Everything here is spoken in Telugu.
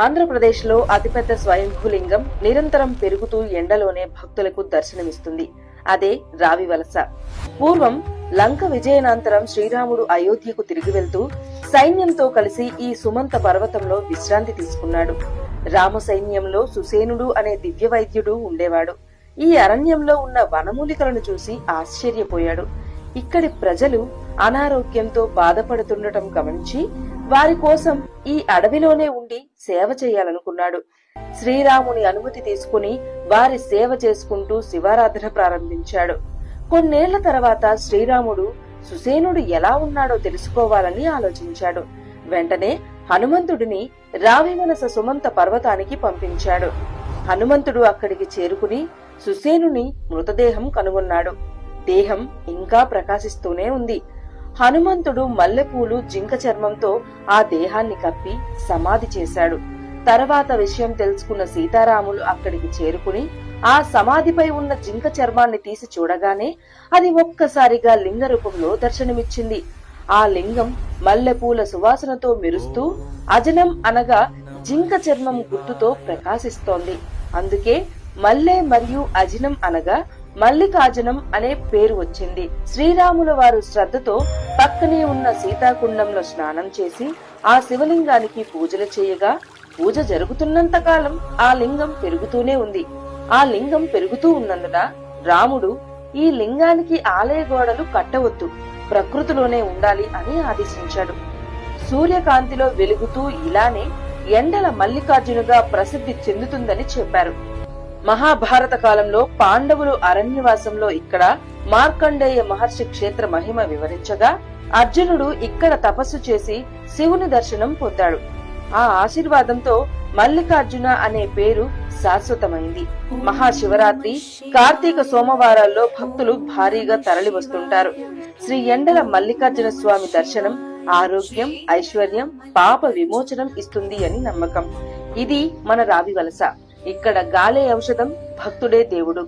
ఆంధ్రప్రదేశ్లో అతిపెద్ద స్వయంభూలింగం నిరంతరం పెరుగుతూ ఎండలోనే భక్తులకు దర్శనమిస్తుంది. అదే రావివలస. పూర్వం లంక విజయనాంతరం శ్రీరాముడు అయోధ్యకు తిరిగి వెళ్తూ సైన్యంతో కలిసి ఈ సుమంత పర్వతంలో విశ్రాంతి తీసుకున్నాడు. రామ సైన్యంలో సుసేనుడు అనే దివ్య వైద్యుడు ఉండేవాడు. ఈ అరణ్యంలో ఉన్న వనమూలికలను చూసి ఆశ్చర్యపోయాడు. ఇక్కడి ప్రజలు అనారోగ్యంతో బాధపడుతుండటం గమనించి వారి కోసం ఈ అడవిలోనే ఉండి సేవ చేయాలనుకున్నాడు. శ్రీరాముని అనుమతి తీసుకుని వారి సేవ చేసుకుంటూ శివారాధన ప్రారంభించాడు. కొన్నేళ్ల తర్వాత శ్రీరాముడు సుసేనుడు ఎలా ఉన్నాడో తెలుసుకోవాలని ఆలోచించాడు. వెంటనే హనుమంతుడిని రావివలస సుమంత పర్వతానికి పంపించాడు. హనుమంతుడు అక్కడికి చేరుకుని సుసేనుని మృతదేహం కనుగొన్నాడు. దేహం ఇంకా ప్రకాశిస్తూనే ఉంది. హనుమంతుడు మల్లెపూలు జింక చర్మంతో ఆ దేహాన్ని కప్పి సమాధి చేశాడు. తర్వాత విషయం తెలుసుకున్న సీతారాములు అక్కడికి చేరుకుని ఆ సమాధిపై ఉన్న జింక చర్మాన్ని తీసి చూడగానే అది ఒక్కసారిగా లింగ రూపంలో దర్శనమిచ్చింది. ఆ లింగం మల్లెపూల సువాసనతో మెరుస్తూ అజనం అనగా జింక చర్మం గుర్తుతో ప్రకాశిస్తోంది. అందుకే మల్లె మరియు అజినం అనగా మల్లికార్జునం అనే పేరు వచ్చింది. శ్రీరాముల వారు శ్రద్ధతో పక్కనే ఉన్న సీతాకుండంలో స్నానం చేసి ఆ శివలింగానికి పూజలు చేయగా పూజ జరుగుతున్నంత కాలం ఆ లింగం పెరుగుతూనే ఉంది. ఆ లింగం పెరుగుతూ ఉన్నందున రాముడు ఈ లింగానికి ఆలయ గోడలు కట్టవద్దు, ప్రకృతిలోనే ఉండాలి అని ఆదేశించాడు. సూర్యకాంతిలో వెలుగుతూ ఇలానే ఎండల మల్లికార్జునుగా ప్రసిద్ధి చెందుతుందని చెప్పారు. మహాభారత కాలంలో పాండవులు అరణ్యవాసంలో ఇక్కడ మార్కండేయ మహర్షి క్షేత్ర మహిమ వివరించగా అర్జునుడు ఇక్కడ తపస్సు చేసి శివుని దర్శనం పొందాడు. ఆ ఆశీర్వాదంతో మల్లికార్జున అనే పేరు శాశ్వతమైంది. మహాశివరాత్రి, కార్తీక సోమవారాల్లో భక్తులు భారీగా తరలి వస్తుంటారు. శ్రీ ఎండల మల్లికార్జున స్వామి దర్శనం ఆరోగ్యం, ఐశ్వర్యం, పాప విమోచనం ఇస్తుంది అని నమ్మకం. ఇది మన రావివలస. ఇక్కడ గాలే ఔషధం, భక్తుడే దేవుడు.